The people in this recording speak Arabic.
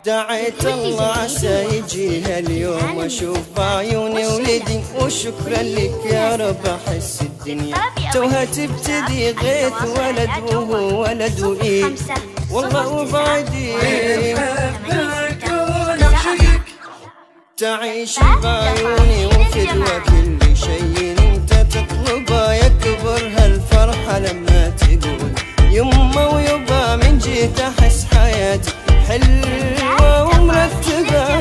دعيت الله عسى يجيها اليوم واشوف بعيوني ولدي، وشكرا لك يا رب احس الدنيا توها تبتدي غيث ولد وهو ولد وايد والله وبعدي تعيش بعيوني وفدوى كل شيء انت تطلبه يكبر هالفرحة لما تقول يما ويبا من جيت احس حياتي حلوة ومرتبة.